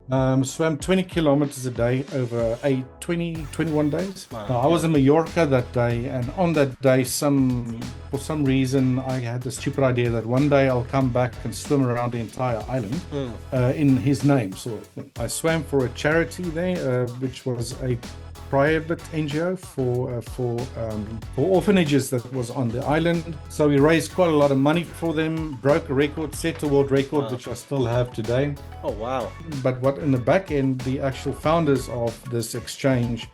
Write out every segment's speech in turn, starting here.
Swam 20 kilometers a day over 21 days. Wow. Now, I was Yeah. in Mallorca that day, and on that day, for some reason, I had the stupid idea that one day I'll come back and swim around the entire island Mm. in his name, sort of thing. I swam for a charity there, which was a private NGO for orphanages that was on the island. So we raised quite a lot of money for them, broke a record, set a world record, Wow. which I still have today. Oh, wow. But what in the back end, the actual founders of this exchange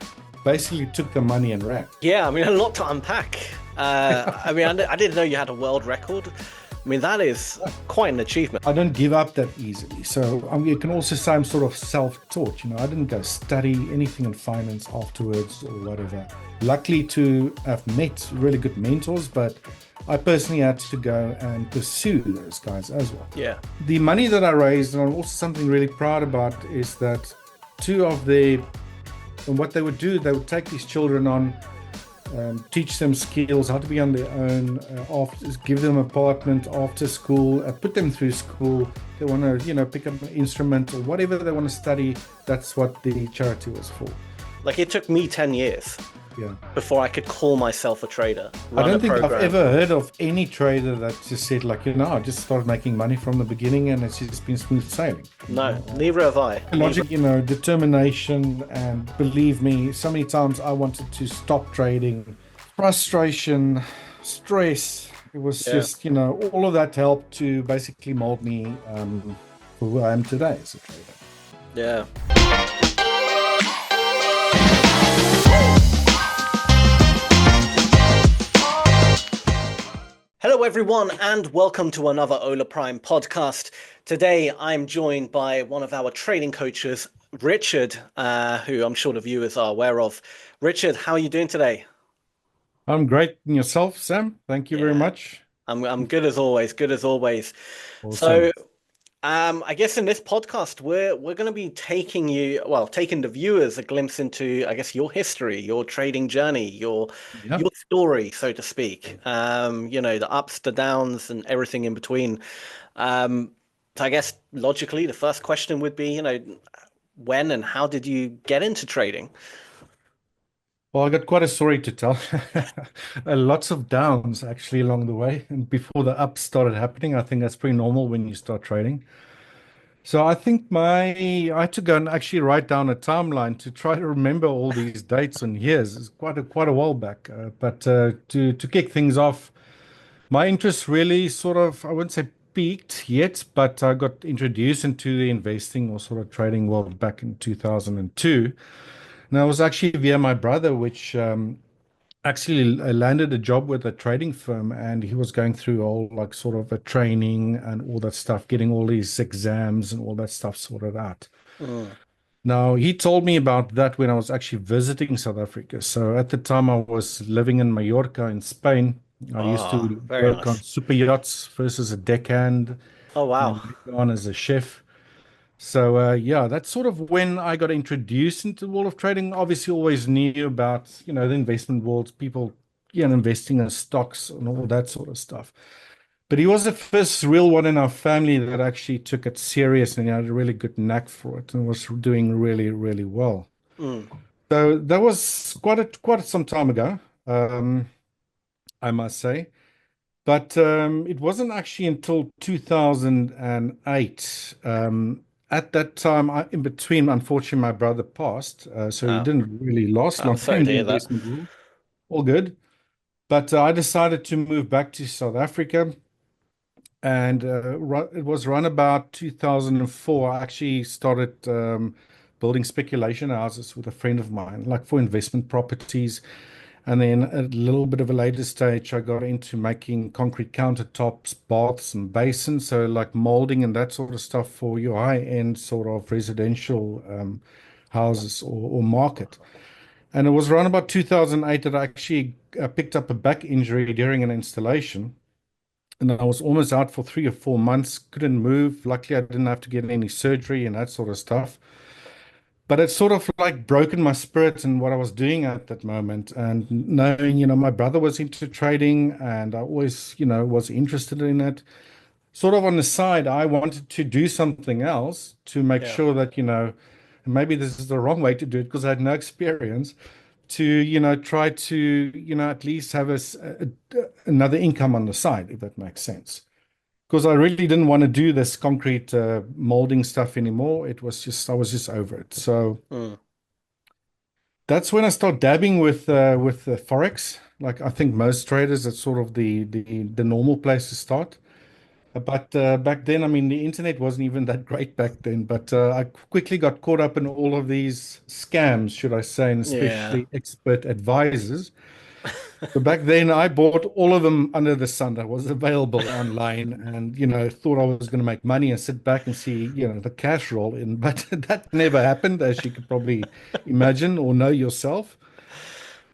basically took the money and ran. Yeah, I mean, a lot to unpack. I mean, I didn't know you had a world record. I mean, that is quite an achievement. I don't give up that easily. So you can also say I'm sort of self-taught. I didn't go study anything in finance afterwards or whatever. Luckily to have met really good mentors, but I personally had to go and pursue those guys as well. Yeah. The money that I raised, and I'm also something really proud about, is that and what they would do, they would take these children on, teach them skills, how to be on their own, give them an apartment after school, put them through school. They want to, pick up an instrument or whatever they want to study. That's what the charity was for. Like, it took me 10 years Yeah. before I could call myself a trader, I run a don't think I've program. ever heard of any trader that just said, like, I just started making money from the beginning and it's just been smooth sailing. No, neither have I. Logic, determination, and believe me, so many times I wanted to stop trading. Frustration, stress. It was Yeah. just, all of that helped to basically mold me for who I am today as a trader. Yeah. Hello, everyone, and welcome to another Hola Prime podcast. Today, I'm joined by one of our trading coaches, Richard, who I'm sure the viewers are aware of. Richard, how are you doing today? I'm great. And yourself, Sam? Thank you very Yeah, much. I'm good as always. Good as always. So, Awesome. I guess in this podcast, we're going to be taking the viewers a glimpse into, I guess, your history, your trading journey, Yeah. your story, so to speak. The ups, the downs, and everything in between. Um, so I guess logically, the first question would be, when and how did you get into trading? Well, I got quite a story to tell. Lots of downs actually along the way. And before the ups started happening, I think that's pretty normal when you start trading. So I think I had to go and actually write down a timeline to try to remember all these dates and years. It's quite a while back. But to kick things off, my interest really sort of, I wouldn't say peaked yet, but I got introduced into the investing or sort of trading world back in 2002. And I was actually via my brother, which actually landed a job with a trading firm, and he was going through all like sort of a training and all that stuff, getting all these exams and all that stuff sorted out. Mm. Now, he told me about that when I was actually visiting South Africa. So at the time, I was living in Mallorca in Spain. I used Ah, to very work on nice. super yachts, first as a deckhand Oh, and wow. then later on as a chef. So yeah, that's sort of when I got introduced into the world of trading. Obviously, always knew about, the investment worlds, people, investing in stocks and all that sort of stuff. But he was the first real one in our family that actually took it serious and he had a really good knack for it and was doing really, really well. Mm. So that was quite some time ago, I must say. But it wasn't actually until 2008. At that time, in between, unfortunately, my brother passed, so he Oh, didn't really last I'm long sorry in to the hear that. investment world. All good. But I decided to move back to South Africa, and it was around about 2004. I actually started building speculation houses with a friend of mine, like for investment properties. And then at a little bit of a later stage, I got into making concrete countertops, baths, and basins. So, like molding and that sort of stuff for your high-end sort of residential houses or market. And it was around about 2008 that I actually picked up a back injury during an installation. And I was almost out for 3 or 4 months, couldn't move. Luckily, I didn't have to get any surgery and that sort of stuff. But it's sort of like broken my spirit and what I was doing at that moment. And knowing, my brother was into trading and I always, was interested in it. sort of on the side, I wanted to do something else to make Yeah. sure that, maybe this is the wrong way to do it because I had no experience to, try to, at least have another income on the side, if that makes sense. Because I really didn't want to do this concrete molding stuff anymore. I was just over it. So Mm. that's when I start dabbing with Forex. Like I think most traders, it's sort of the normal place to start. But back then, I mean, the internet wasn't even that great back then. But I quickly got caught up in all of these scams, should I say, and Yeah. especially expert advisors. So back then, I bought all of them under the sun that was available online, and thought I was going to make money and sit back and see the cash roll in. But that never happened, as you could probably imagine or know yourself.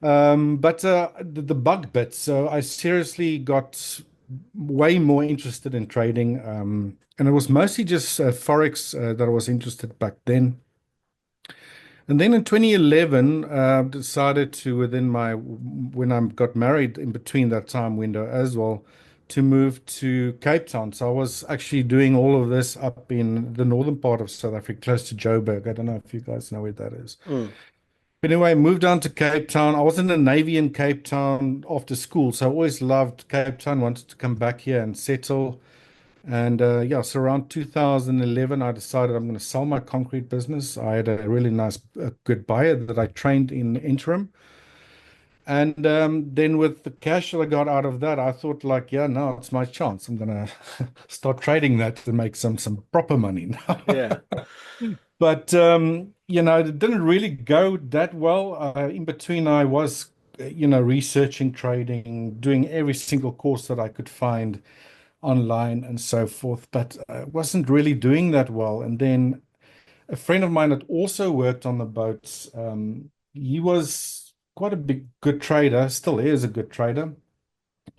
But the bug bit. So I seriously got way more interested in trading, and it was mostly just Forex that I was interested back then. And then in 2011, decided to when I got married in between that time window as well, to move to Cape Town. So I was actually doing all of this up in the northern part of South Africa, close to Joburg. I don't know if you guys know where that is. Mm. But anyway, moved down to Cape Town. I was in the Navy in Cape Town after school, so I always loved Cape Town, wanted to come back here and settle. And yeah, so around 2011, I decided I'm going to sell my concrete business. I had a really nice, good buyer that I trained in interim. And then with the cash that I got out of that, I thought like, yeah, no, it's my chance. I'm going to start trading that to make some proper money now. Yeah. But it didn't really go that well. In between, I was, researching trading, doing every single course that I could find online and so forth, but I wasn't really doing that well. And then a friend of mine that also worked on the boats, he was quite a good trader, still is a good trader,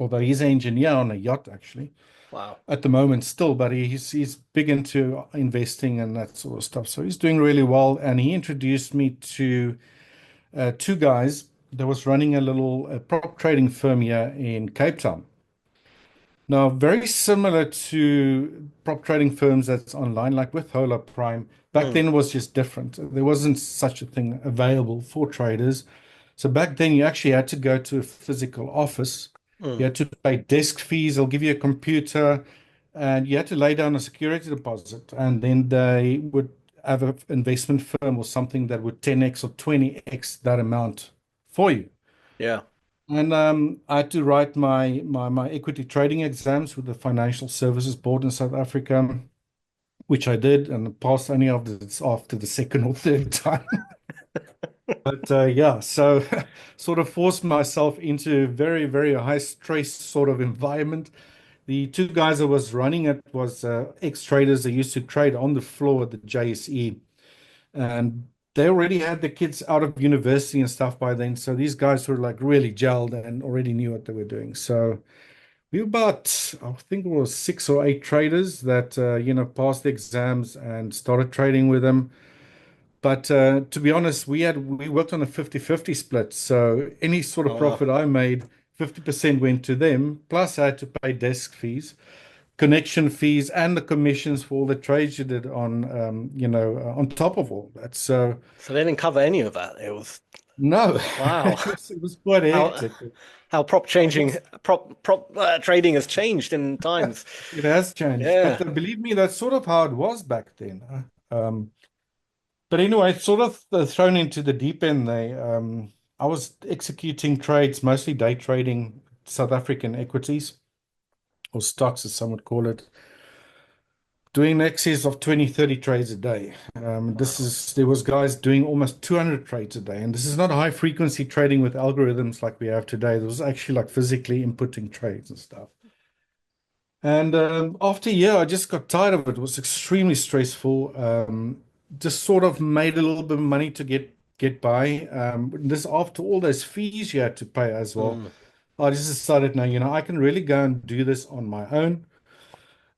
although he's an engineer on a yacht actually Wow. at the moment still, but he's big into investing and that sort of stuff. So he's doing really well, and he introduced me to two guys that was running a little prop trading firm here in Cape Town. Now, very similar to prop trading firms that's online, like with Hola Prime. Back Mm. then it was just different. There wasn't such a thing available for traders. So back then you actually had to go to a physical office. You Mm. had to pay desk fees. They'll give you a computer, and you had to lay down a security deposit. And then they would have an investment firm or something that would 10x or 20x that amount for you. Yeah. And I had to write my equity trading exams with the Financial Services Board in South Africa, which I did and passed only after the second or third time. But yeah, so sort of forced myself into a very, very high stress sort of environment. The two guys I was running it was ex-traders. They used to trade on the floor at the JSE, and they already had the kids out of university and stuff by then. So these guys were like really gelled and already knew what they were doing. So we were about, I think it was 6 or 8 traders that, passed the exams and started trading with them. But to be honest, we worked on a 50-50 split. So any sort of Oh, wow. profit I made, 50% went to them, plus I had to pay desk fees, connection fees, and the commissions for all the trades you did on top of all that. So So they didn't cover any of that. It was no, wow. it was quite How hectic. how prop trading has changed in times. It has changed, but Yeah. believe me, that's sort of how it was back then. But anyway, it's sort of thrown into the deep end there. I was executing trades, mostly day trading South African equities or stocks, as some would call it, doing in excess of 20, 30 trades a day. Wow. There was guys doing almost 200 trades a day. And this is not high frequency trading with algorithms like we have today. There was actually like physically inputting trades and stuff. And after a year, I just got tired of it. It was extremely stressful. Just sort of made a little bit of money to get by. This after all those fees you had to pay as well. Mm. I just decided, no, I can really go and do this on my own.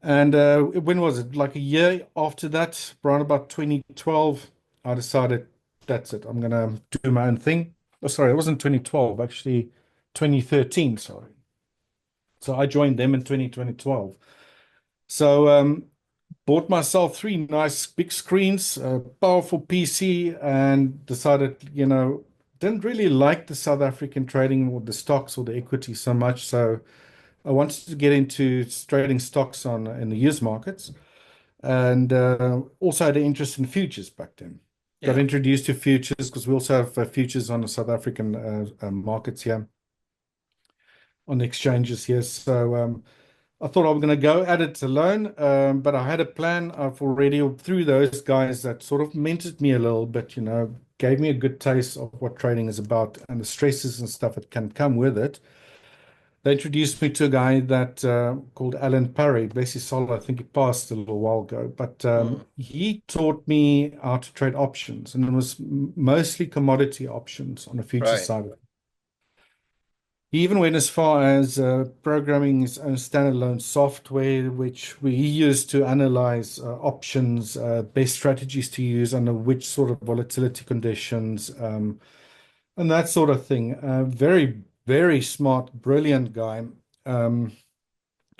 And when was it? Like a year after that, around about 2012, I decided that's it. I'm gonna do my own thing. Oh, sorry, it wasn't 2012, actually 2013, sorry. So I joined them in 2012. So bought myself three nice big screens, a powerful PC, and decided, didn't really like the South African trading or the stocks or the equity so much. So I wanted to get into trading stocks on in the US markets, and also had an interest in futures back then. Got Yeah. introduced to futures because we also have futures on the South African markets here, on the exchanges here. So I thought I was going to go at it alone, but I had a plan. I've already through those guys that sort of mentored me a little bit, gave me a good taste of what trading is about and the stresses and stuff that can come with it. They introduced me to a guy that called Alan Parry, basically Sol. I think he passed a little while ago, but Mm. he taught me how to trade options, and it was mostly commodity options on the future Right. side. He even went as far as programming his own standalone software, which we used to analyze options, best strategies to use under which sort of volatility conditions, and that sort of thing. Very, very smart, brilliant guy. Um,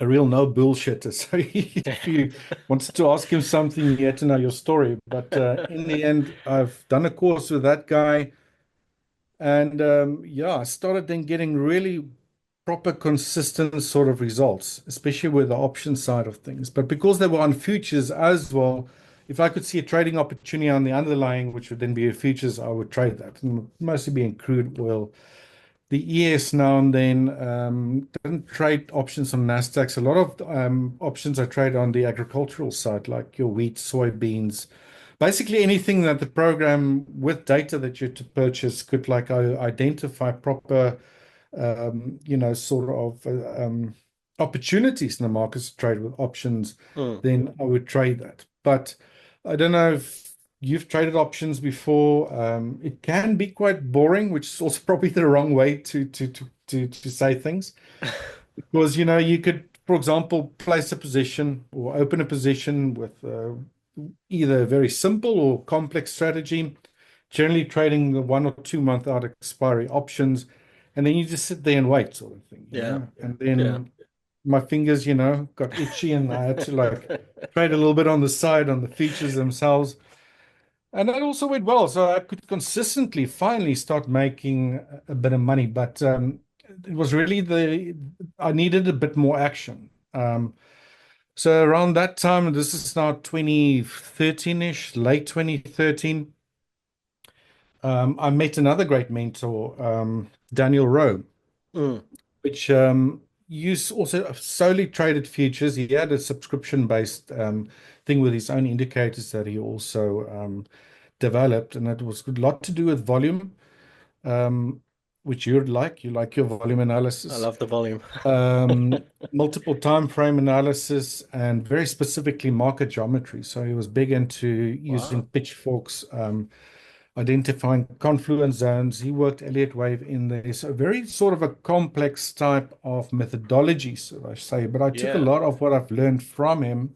a real no bullshitter. So if you wanted to ask him something, you had to know your story. But in the end, I've done a course with that guy. And yeah, I started then getting really proper, consistent sort of results, especially with the option side of things. But because they were on futures as well, if I could see a trading opportunity on the underlying, which would then be a futures, I would trade that. And mostly be in crude oil. The ES now and then didn't trade options on Nasdaqs. A lot of options I trade on the agricultural side, like your wheat, soybeans, basically anything that the program with data that you're to purchase could like identify proper, sort of opportunities in the markets to trade with options, Mm. then I would trade that. But I don't know if you've traded options before. It can be quite boring, which is also probably the wrong way to say things. Because, you could, for example, place a position or open a position with either a very simple or complex strategy, generally trading the 1 or 2 month out expiry options, and then you just sit there and wait, sort of thing, Yeah. And Yeah. then my fingers, got itchy, and I had to like trade a little bit on the side on the features themselves. And that also went well. So I could consistently finally start making a bit of money. But it was really I needed a bit more action. So around that time, this is now 2013-ish, late 2013, I met another great mentor, Daniel Rowe, Mm. which used also solely traded futures. He had a subscription-based thing with his own indicators that he also developed, and it was a lot to do with volume, um, which you'd like. You like your volume I analysis, love the volume. multiple time frame analysis, and very specifically market geometry. So he was big into using Wow. pitchforks, identifying confluence zones. He worked Elliott wave in there. So very sort of a complex type of methodology, so I say. But I took a Yeah. lot of what I've learned from him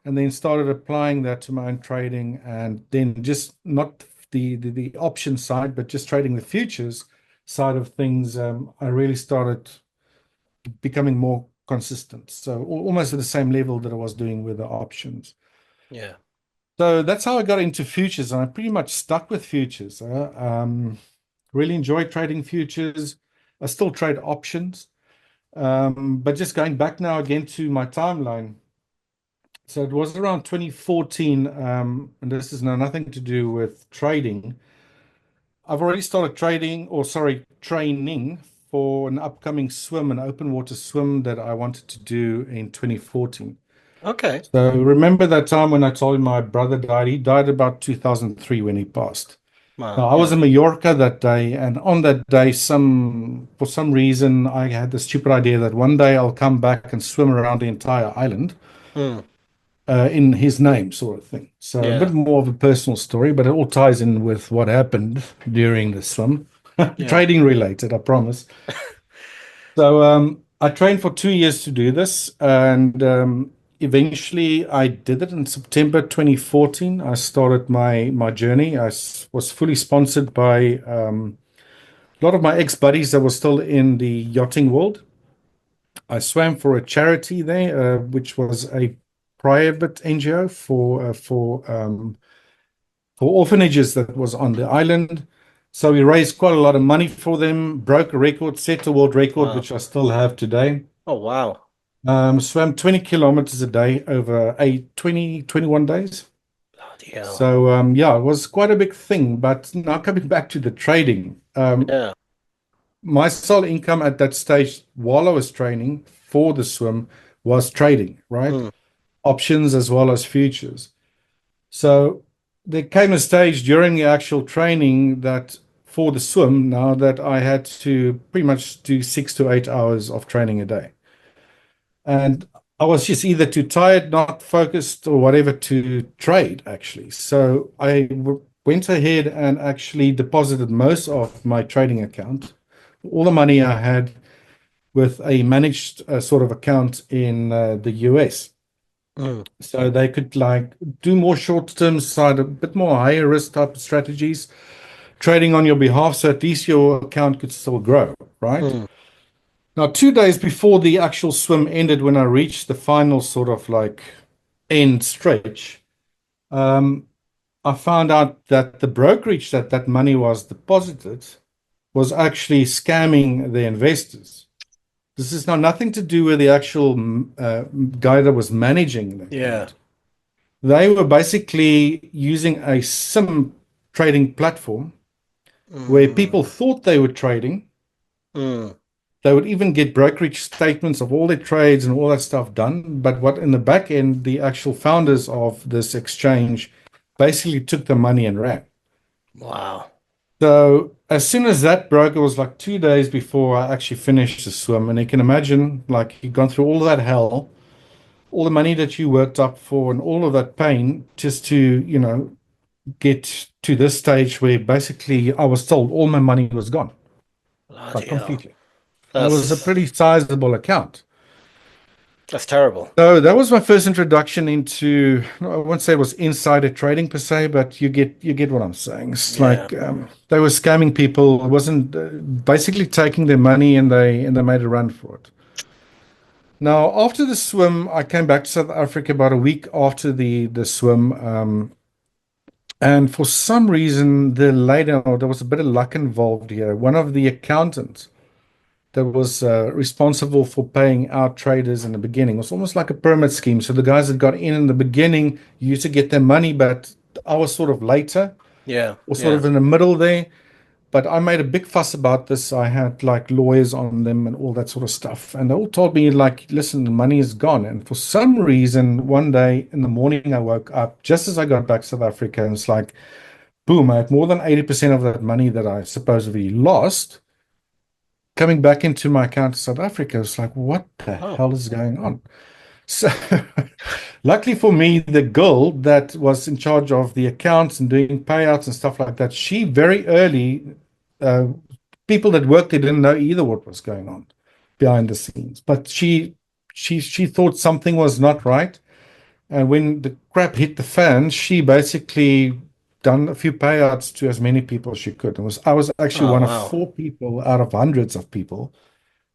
and then started applying that to my own trading, and then just not the option side, but just trading the futures side of things. I really started becoming more consistent. So almost at the same level that I was doing with the options. Yeah. So that's how I got into futures, and I pretty much stuck with futures. Really enjoy trading futures. I still trade options, but just going back now again to my timeline. So it was around 2014, and this has now nothing to do with trading. I've already started trading, or sorry, training for an upcoming swim, an open water swim that I wanted to do in 2014. Okay. So remember that time when I told you my brother died? He died about 2003 when he passed. Wow. Now, I was Yeah. in Mallorca that day, and on that day, for some reason, I had the stupid idea that one day I'll come back and swim around the entire island Mm. in his name, sort of thing. So a bit Yeah. more of a personal story, but it all ties in with what happened during the swim. Yeah. Trading related, I promise. So I trained for 2 years to do this, and eventually I did it in September 2014. I started my journey. Was fully sponsored by a lot of my ex-buddies that were still in the yachting world. I swam for a charity there, which was a private NGO for orphanages that was on the island. So we raised quite a lot of money for them, broke a record, set a world record, Wow. which I still have today. Oh, wow. Swam 20 kilometers a day over 21 days. Bloody hell. So yeah, it was quite a big thing. But now coming back to the trading, Yeah. my sole income at that stage while I was training for the swim was trading, right? Mm, Options as well as futures. So there came a stage during the actual training that for the swim now that I had to pretty much do 6 to 8 hours of training a day. And I was just either too tired, not focused, or whatever to trade, actually. So went ahead and actually deposited most of my trading account, all the money I had, with a managed sort of account in the US. mm, So they could like do more short-term side, a bit more higher risk type of strategies, trading on your behalf, so at least your account could still grow, right? mm. Now, 2 days before the actual swim ended, when I reached the final sort of like end stretch, um, I found out that the brokerage that that money was deposited was actually scamming the investors. This is now nothing to do with the actual guy that was managing the Yeah. account. They were basically using a sim trading platform where Mm, people thought they were trading. mm. They would even get brokerage statements of all their trades and all that stuff done. But what in the back end, the actual founders of this exchange basically took the money and ran. Wow. So as soon as that broke, it was like 2 days before I actually finished the swim. And you can imagine, like, you've gone through all of that hell, all the money that you worked up for, and all of that pain just to, get to this stage where basically I was told all my money was gone, like Bloody hell. completely. And it was a That's pretty sizable account. that's terrible. So that was my first introduction into, I won't say it was insider trading per se, but you get what I'm saying. It's Yeah. like they were scamming people. It wasn't basically taking their money and they made a run for it. Now, after the swim, I came back to South Africa about a week after the swim. And for some reason, there was a bit of luck involved here. One of the accountants that was responsible for paying out traders in the beginning. It was almost like a pyramid scheme. So the guys that got in the beginning used to get their money, but I was sort of later Yeah. or sort Yeah. of in the middle there. But I made a big fuss about this. I had like lawyers on them and all that sort of stuff. And they all told me, like, listen, the money is gone. And for some reason, one day in the morning, I woke up just as I got back to South Africa, and it's like, boom, I had more than 80% of that money that I supposedly lost coming back into my account in South Africa. It's like, what the Oh. hell is going on? So, luckily for me, the girl that was in charge of the accounts and doing payouts and stuff like that, she very early, uh, people that worked there didn't know either what was going on behind the scenes. But she thought something was not right. And when the crap hit the fan, she basically done a few payouts to as many people as she could. I was actually Oh, one of wow. four people out of hundreds of people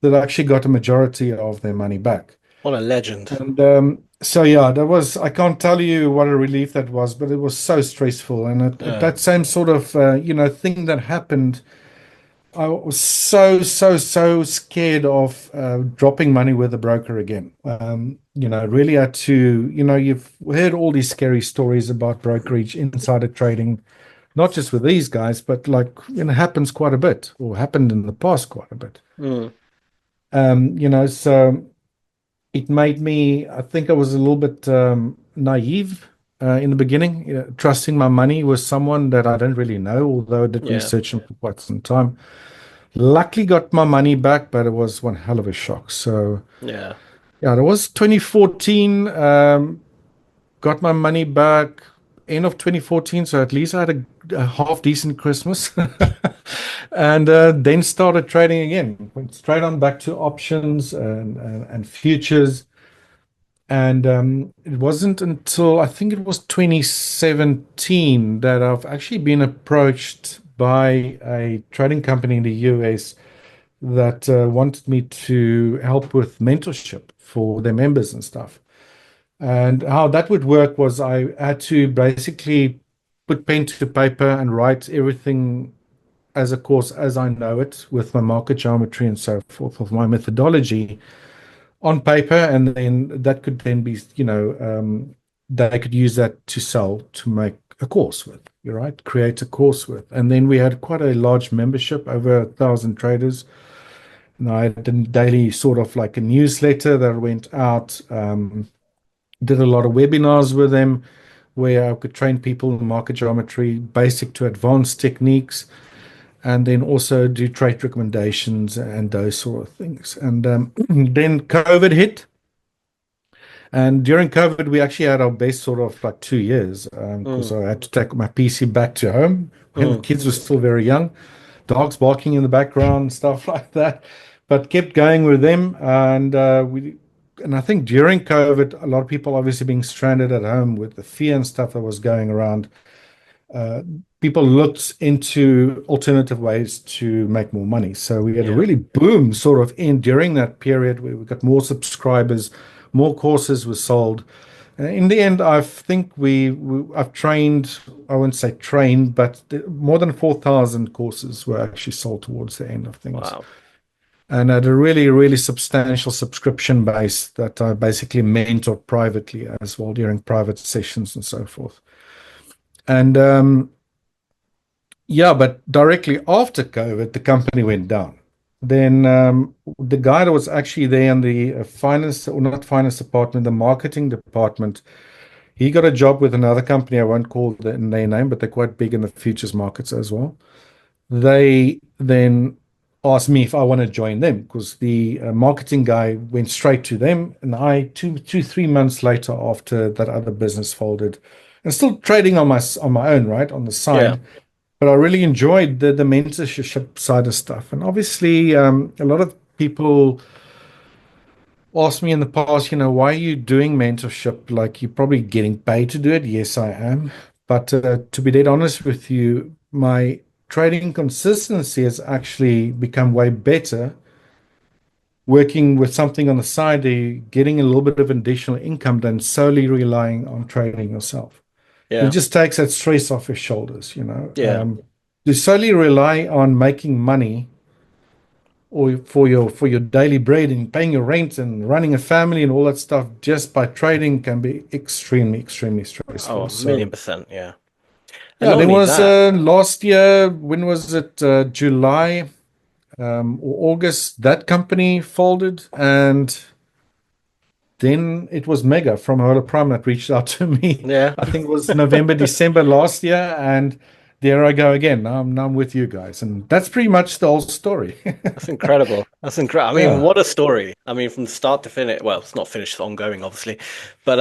that actually got a majority of their money back. What a legend. And so, yeah, I can't tell you what a relief that was, but it was so stressful. And Yeah. that same sort of, thing that happened, I was so scared of dropping money with a broker again. Really had to, you've heard all these scary stories about brokerage, insider trading, not just with these guys, but like, happens quite a bit or happened in the past quite a bit. Mm. So it made me, I think I was a little bit naive in the beginning, trusting my money with someone that I don't really know, although I did Yeah. research him for quite some time. Luckily got my money back, but it was one hell of a shock. So Yeah. yeah, it was 2014. Got my money back end of 2014. So at least I had a half decent Christmas, and then started trading again. Went straight on back to options and futures. And it wasn't until I think it was 2017 that I've actually been approached by a trading company in the US that wanted me to help with mentorship for their members and stuff. And how that would work was I had to basically put pen to paper and write everything as a course as I know it with my market geometry and so forth, of my methodology on paper. And then that could then be, they could use that to sell to make a course with, you're right, create a course with. And then we had quite a large membership, over 1,000 traders. And I had a daily sort of like a newsletter that went out. Did a lot of webinars with them where I could train people in market geometry, basic to advanced techniques, and then also do trade recommendations and those sort of things. And then COVID hit. And during COVID, we actually had our best sort of like 2 years because Mm, I had to take my PC back to home when the mm. kids were still very young, dogs barking in the background, stuff like that. But kept going with them, and I think during COVID, a lot of people obviously being stranded at home with the fear and stuff that was going around. Uh, People looked into alternative ways to make more money. So we had a Yeah. really boom sort of in during that period where we got more subscribers, more courses were sold. In the end, I think I've trained, I wouldn't say trained, but more than 4,000 courses were actually sold towards the end of things. Wow. And at a really, really substantial subscription base that I basically mentored privately as well during private sessions and so forth. And yeah, but directly after COVID, the company went down. Then the guy that was actually there in the finance, or not finance department, the marketing department, he got a job with another company. I won't call their name, but they're quite big in the futures markets as well. They then asked me if I want to join them because the marketing guy went straight to them, and I 3 months later, after that other business folded, and still trading on my own, right, on the Yeah. side. But I really enjoyed the mentorship side of stuff. And obviously, a lot of people asked me in the past, why are you doing mentorship? Like, you're probably getting paid to do it. Yes, I am. But to be dead honest with you, my trading consistency has actually become way better working with something on the side, getting a little bit of additional income than solely relying on trading yourself. It Yeah. just takes that stress off your shoulders. Yeah. To solely rely on making money or for your daily bread and paying your rent and running a family and all that stuff just by trading can be extremely, extremely Oh, stressful. a million So percent. Yeah. And yeah, not there only was that, last year, when was it? July or August, that company folded, and then it was Mega from Hola Prime that reached out to me. yeah, I think it was November, December last year, and there I go again. Now I'm with you guys, and that's pretty much the whole story. that's incredible. That's incredible. I mean, Yeah, what a story. I mean, from start to finish. Well, it's not finished, it's ongoing, obviously. But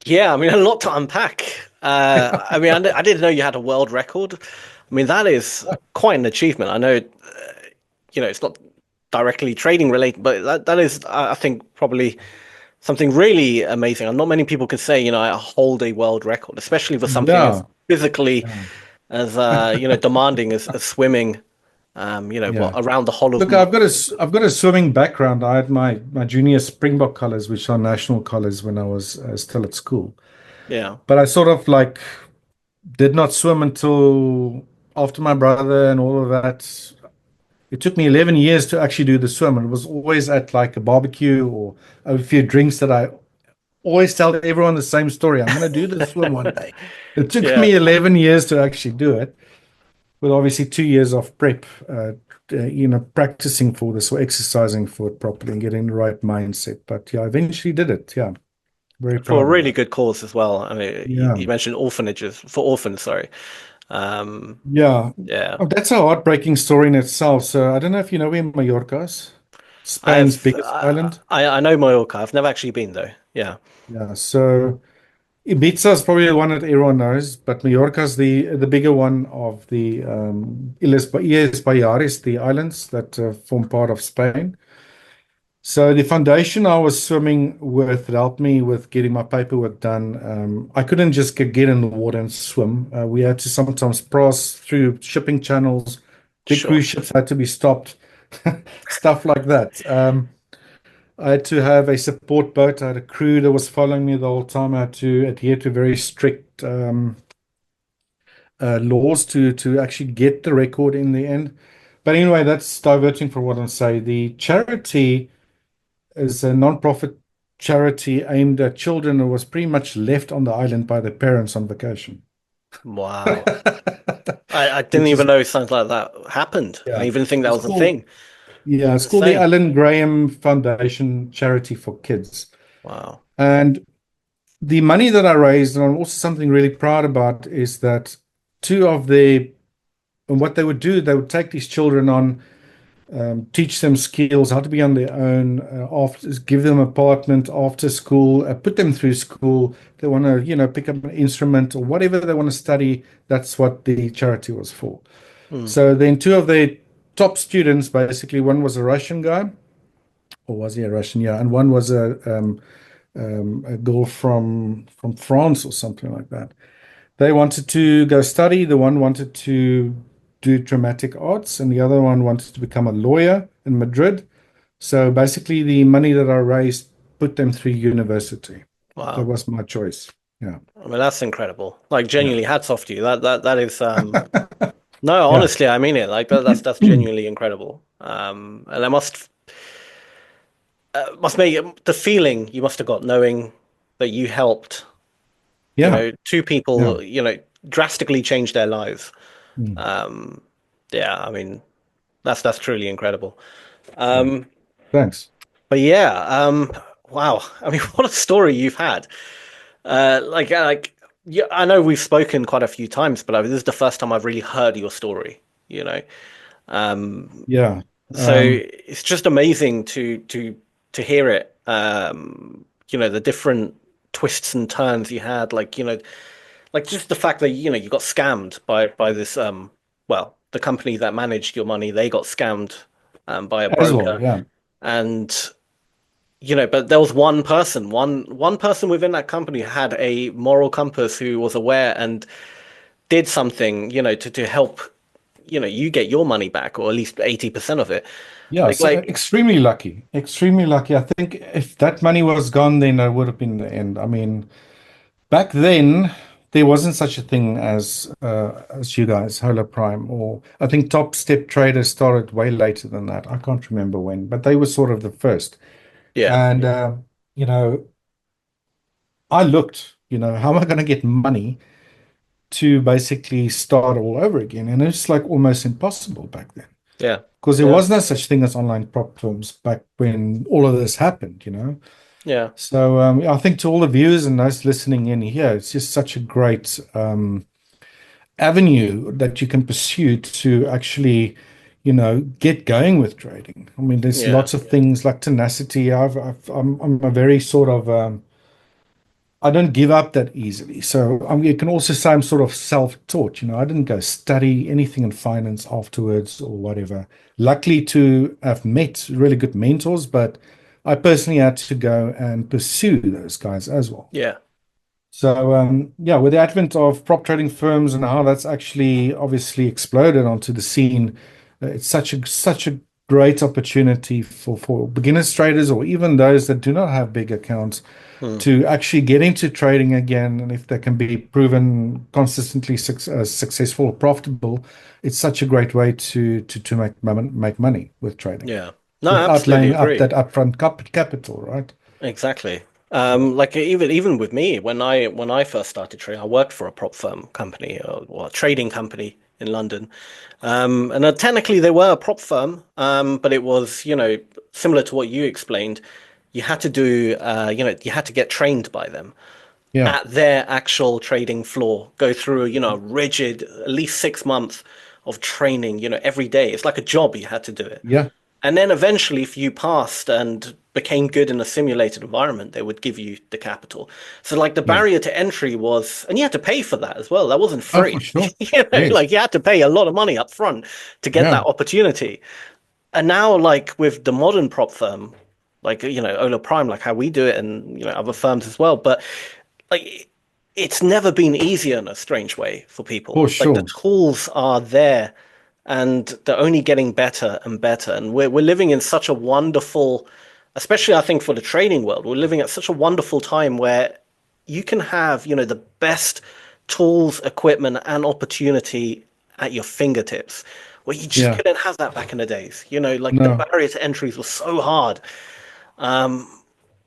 yeah, I mean, a lot to unpack. I mean, I didn't know you had a world record. I mean, that is quite an achievement. I know, it's not directly trading related, but that is, I think, probably something really amazing. And not many people can say, I hold a world record, especially for something as yeah, physically yeah, as demanding as swimming. yeah. Around the whole of Look, I've got a swimming background. I had my junior Springbok colors, which are national colors, when I was still at school. yeah, But I sort of like did not swim until after my brother and all of that. It took me 11 years to actually do the swim, and it was always at like a barbecue or a few drinks that I always tell everyone the same story. I'm going to do the swim one day. It took yeah. me 11 years to actually do it, with obviously 2 years of prep, practicing for this or exercising for it properly and getting the right mindset. But yeah, I eventually did it. Yeah, very For a proud of really that. good cause as well. I mean, Yeah, you mentioned orphanages for orphans, sorry. Um, yeah. yeah, Oh, that's a heartbreaking story in itself. So I don't know if you know where Mallorca is, Spain's I've biggest island. I know Mallorca. I've never actually been though. Yeah, Yeah, so Ibiza is probably the one that everyone knows, but Mallorca is the bigger one of the Illes Baleares, the islands that form part of Spain. So the foundation I was swimming with that helped me with getting my paperwork done. I couldn't just get in the water and swim. We had to sometimes pass through shipping channels. Big sure. cruise ships had to be stopped, stuff like that. I had to have a support boat. I had a crew that was following me the whole time. I had to adhere to very strict laws to actually get the record in the end. But anyway, that's diverting from what I'm saying. The charity is a non-profit charity aimed at children who was pretty much left on the island by their parents on vacation. Wow. I didn't Which even is, know something like that happened. I yeah, even think that it's was a called, thing. yeah, That's it's called the insane. Alan Graham Foundation Charity for Kids. Wow. And the money that I raised, and I'm also something really proud about, is that two of the, and what they would do, they would take these children on, teach them skills, how to be on their own, after, give them apartment after school, put them through school. They want to, pick up an instrument or whatever they want to study. That's what the charity was for. Hmm. So then two of the top students, basically, one was a Russian guy, or was he a Russian? Yeah, and one was a girl from France or something like that. They wanted to go study. The one wanted to do dramatic arts, and the other one wanted to become a lawyer in Madrid. So basically, the money that I raised put them through university. That Wow. was my choice. Yeah, I mean, that's incredible. Like yeah, genuinely hats off to you. That is no, yeah. honestly, I mean it. Like that's genuinely incredible. And that must make the feeling you must have got knowing that you helped, Yeah, two yeah. people, drastically change their lives. Mm, Um, yeah, I mean, that's truly incredible. yeah. Um, Thanks. but yeah, wow. I mean, what a story you've had. Yeah, I know we've spoken quite a few times, but this is the first time I've really heard your story, you know. Um, Yeah. so it's just amazing to hear it. The different twists and turns you had, like just the fact that you got scammed by this the company that managed your money, they got scammed by a As well. broker. Yeah. And but there was one person within that company had a moral compass who was aware and did something, to help, you get your money back, or at least 80% of it. Yeah. Like So like extremely lucky. Extremely lucky. I think if that money was gone, then it would have been the end. I mean, back then, there wasn't such a thing as you guys, Hola Prime, or I think Top Step Traders started way later than that. I can't remember when, but they were sort of the first. yeah, And you know, I looked, how am I going to get money to basically start all over again? And it's like almost impossible back then yeah, because there yeah, was no such thing as online prop firms back when all of this happened. yeah, So yeah, I think to all the viewers and those listening in here, it's just such a great avenue that you can pursue to actually, get going with trading. I mean, there's yeah, lots of things like tenacity. I'm a very sort of I don't give up that easily. So you can also say I'm sort of self-taught. I didn't go study anything in finance afterwards or whatever. Luckily to have met really good mentors, but I personally had to go and pursue those guys as well. yeah, So yeah, with the advent of prop trading firms and how that's actually obviously exploded onto the scene, it's such a great opportunity for beginners traders or even those that do not have big accounts hmm, to actually get into trading again. And if they can be proven consistently successful or profitable, it's such a great way to make money with trading yeah. No, I without absolutely laying up agree. that upfront capital, right? Exactly. Like even with me, when I first started trading, I worked for a prop firm company, or a trading company in London. And technically they were a prop firm, but it was, similar to what you explained. You had to do, you had to get trained by them Yeah. at their actual trading floor, go through, a rigid, at least 6 months of training, every day. It's like a job, you had to do it. Yeah. And then eventually, if you passed and became good in a simulated environment, they would give you the capital. So, like, the Yeah. barrier to entry was, and you had to pay for that as well. That wasn't Oh, for free. sure. Yes. Like you had to pay a lot of money up front to get Yeah. that opportunity. And now, like with the modern prop firm, like Ola Prime, like how we do it, and other firms as well. But like, it's never been easier in a strange way for people. For Like the sure. tools are there and they're only getting better and better. And we're living in such a wonderful, especially I think for the trading world. We're living at such a wonderful time where you can have, the best tools, equipment, and opportunity at your fingertips, where you just Yeah. couldn't have that back in the days. Like the No. barrier to entries was so hard. Um,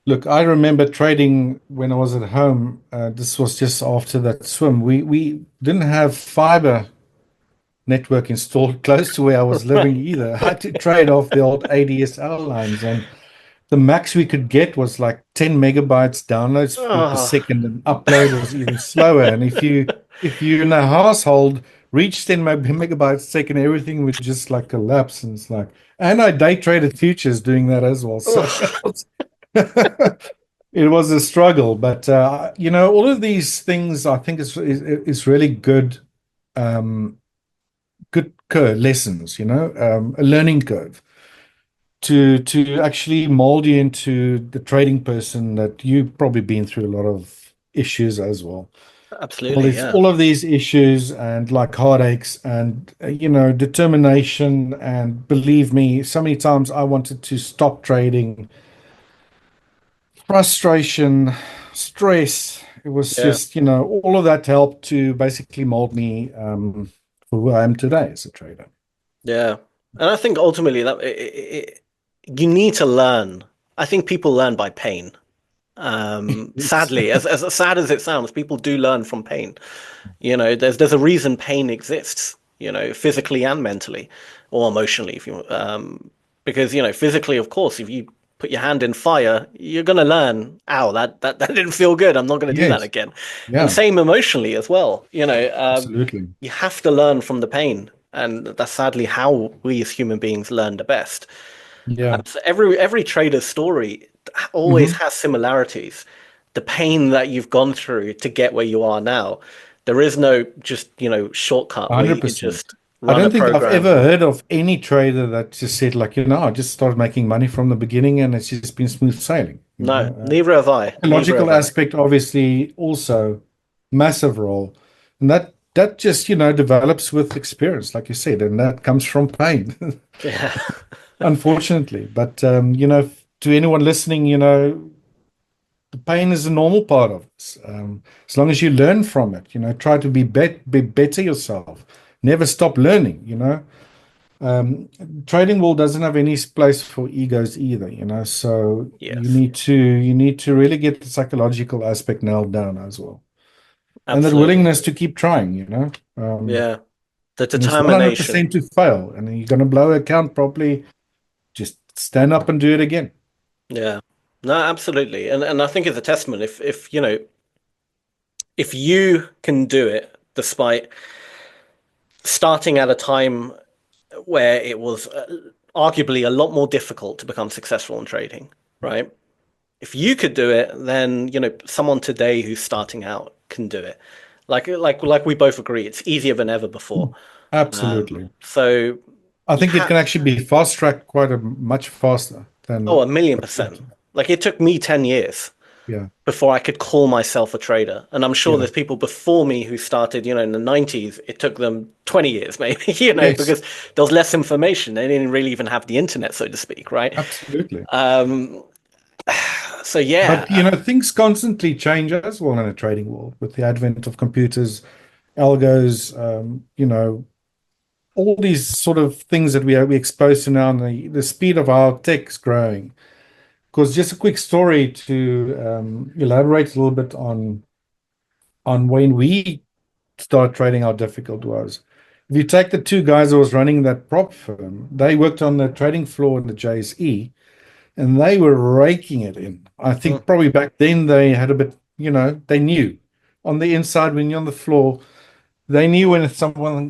Look, I remember trading when I was at home. This was just after that swim. We didn't have fiber network installed close to where I was living right. either. I had to trade off the old ADSL lines, and the max we could get was like 10 megabytes downloads per Oh. second, and upload was even slower. And if you in a household reached 10 megabytes a second, everything would just like collapse. And it's like, and I day traded futures doing that as well. So Ugh. it was a struggle. But all of these things I think is really good. Good curve lessons, a learning curve to actually mold you into the trading person that you've probably been through a lot of issues as well. All Absolutely, these yeah. all of these issues and like heartaches and determination, and believe me, so many times I wanted to stop trading, frustration, stress. It was Yeah. just, all of that helped to basically mold me for who I am today as a trader. Yeah. And I think ultimately that you need to learn. I think people learn by pain. Yes. Sadly, as sad as it sounds, people do learn from pain. There's a reason pain exists, physically and mentally or emotionally, if you because physically, of course, if you put your hand in fire, you're gonna learn, ow, that didn't feel good. I'm not gonna do that Yes. again. And Yeah, same emotionally as well. absolutely. You have to learn from the pain, and that's sadly how we as human beings learn the best. Yeah. So every trader's story always Hmm. has similarities. The pain that you've gone through to get where you are now, there is no just, shortcut where you can 100%. just I run a don't think I've program. ever heard of any trader that just said, like, I just started making money from the beginning and it's just been smooth sailing. No, neither have I. Neither Logical have I. aspect, obviously, also massive role. And that just, develops with experience, like you said, and that comes from pain, Yeah, unfortunately. But, to anyone listening, the pain is a normal part of this. As long as you learn from it, try to be better yourself. Never stop learning. Um, Trading world doesn't have any place for egos either. So you yes, need to you need to really get the psychological aspect nailed down as well, and that absolutely. willingness to keep trying. Yeah, the And it's determination. 100% to fail, and you're going to blow an account properly. Just stand up and do it again. Yeah, no, absolutely. And I think it's a testament if you can do it despite starting at a time where it was arguably a lot more difficult to become successful in trading, right? If you could do it, then someone today who's starting out can do it. Like we both agree, it's easier than ever before. Absolutely. So I you think it have can actually be fast tracked much faster oh, a than million what it percent. is. Like it took me 10 years Yeah. before I could call myself a trader. And I'm sure Yeah. there's people before me who started, in the 90s. It took them 20 years, maybe, Yes, because there was less information. They didn't really even have the internet, so to speak, right? absolutely. Um, so But yeah, things constantly change as well in a trading world with the advent of computers, algos, all these sort of things that we exposed to now, and the speed of our tech is growing. Because just a quick story to elaborate a little bit on when we started trading, how difficult it was. If you take the two guys that was running that prop firm, they worked on the trading floor in the JSE, and they were raking it in. I mm, think probably back then they had a bit, they knew on the inside when you're on the floor, they knew when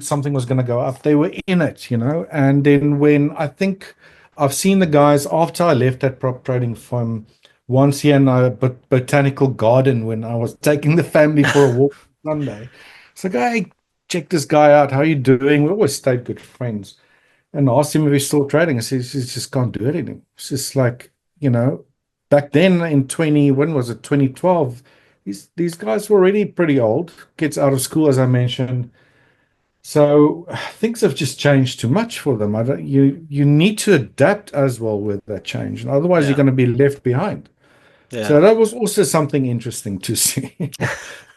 something was going to go up. They were in it, And then when I think I've seen the guys after I left that prop trading firm once here in a botanical garden when I was taking the family for a walk Sunday. So, hey, check this guy out. How are you doing? We always stayed good friends, and asked him if he's still trading. I said, he just can't do it anymore. It's just like, back then in when was it, 2012, these guys were already pretty old, kids out of school, as I mentioned. So things have just changed too much for them. I don't, you need to adapt as well with that change, and otherwise you're Yeah. going to be left behind. Yeah. So that was also something interesting to see.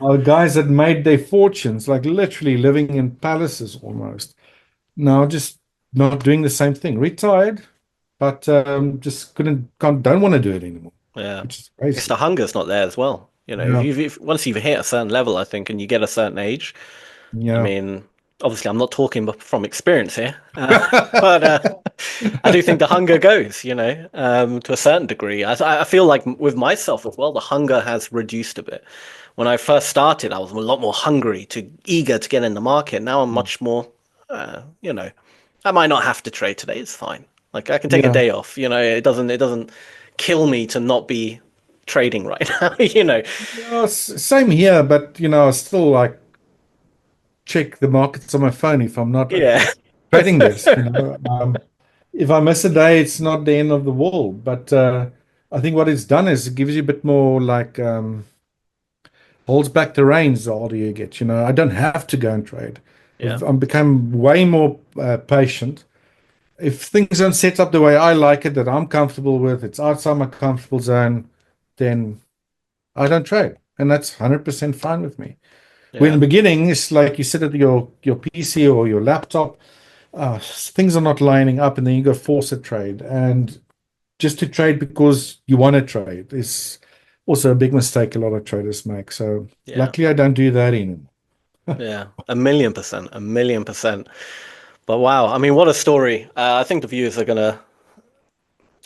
Our guys that made their fortunes, like literally living in palaces almost, now just not doing the same thing. Retired, but just don't want to do it anymore, Yeah. which is I guess the crazy. hunger's not there as well. Yeah, If once you've hit a certain level, I think, and you get a certain age, I yeah. mean, obviously, I'm not talking from experience here, but I do think the hunger goes, to a certain degree. I feel like with myself as well, the hunger has reduced a bit. When I first started, I was a lot more hungry, eager to get in the market. Now I'm much more, uh, you know, I might not have to trade today. It's fine. Like I can take a Yeah. day off. It doesn't kill me to not be trading right now. Yeah, same here, but I still like check the markets on my phone if I'm not at Yeah, the trading desk. If I miss a day, it's not the end of the world. But I think what it's done is it gives you a bit more like holds back the reins the older you get. I don't have to go and trade. yeah, I'm become way more patient. If things don't set up the way I like it, that I'm comfortable with, it's outside my comfortable zone, then I don't trade. And that's 100% fine with me. When in yeah, the beginning, it's like you sit at your PC or your laptop, things are not lining up, and then you go force a trade. And just to trade because you want to trade is also a big mistake a lot of traders make. So yeah. luckily, I don't do that anymore. Yeah, 1,000,000%, 1,000,000%. But wow, I mean, what a story. I think the viewers are gonna.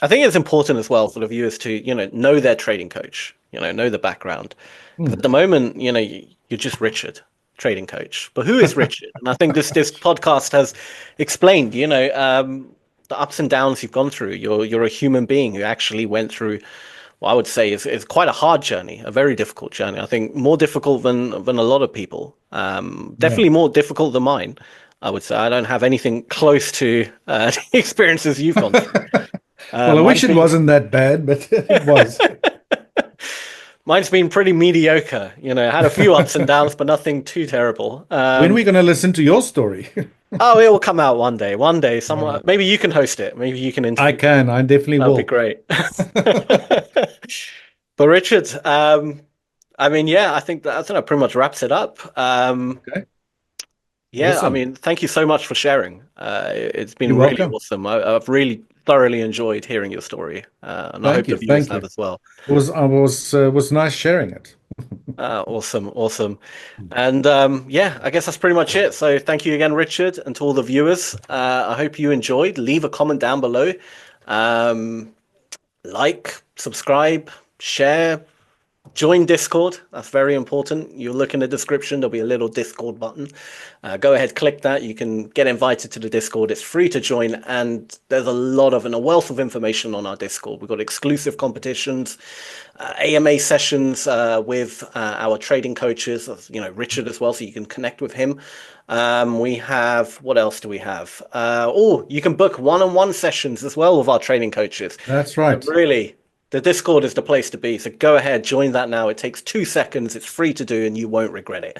I think it's important as well for the viewers to, know their trading coach, know the background. Because Hmm. at the moment, you're just Richard, trading coach. But who is Richard? And I think this podcast has explained, the ups and downs you've gone through. You're a human being who actually went through what I would say is quite a hard journey, a very difficult journey. I think more difficult than a lot of people. Yeah. Definitely more difficult than mine. I would say I don't have anything close to the experiences you've gone through. Well, I Mine's wish it been wasn't that bad, but it was. mine's been pretty mediocre. Had a few ups and downs, but nothing too terrible. When are we going to listen to your story? Oh, it will come out one day. One day, Yeah. someone maybe you can host it. Maybe you can I interview me. can. I definitely That'd be will. great. But Richard, I mean, yeah, I think that pretty much wraps it up. Okay. Yeah, I Awesome. mean, thank you so much for sharing. It's been You're really welcome. awesome. I've really thoroughly enjoyed hearing your story, and I Thank hope the you. viewers Thank you. have as well. Was nice sharing it. Awesome, awesome. And yeah, I guess that's pretty much it. So thank you again, Richard, and to all the viewers. I hope you enjoyed. Leave a comment down below. Um, like, subscribe, share, join Discord. That's very important. You look in the description, there'll be a little Discord button. Go ahead, click that. You can get invited to the Discord. It's free to join, and there's a lot of and a wealth of information on our Discord. We've got exclusive competitions, AMA sessions with our trading coaches, Richard as well, so you can connect with him. We have, what else do we have? Oh, you can book one-on-one sessions as well with our training coaches. That's So right. really, the Discord is the place to be. So go ahead, join that now. It takes 2 seconds. It's free to do, and you won't regret it.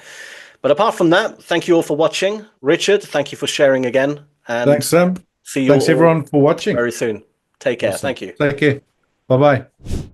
But apart from that, thank you all for watching. Richard, thank you for sharing again, and Thanks, Sam. see you Thanks all everyone for watching. very soon. Take care. Awesome. Thank you. Take care. Bye bye.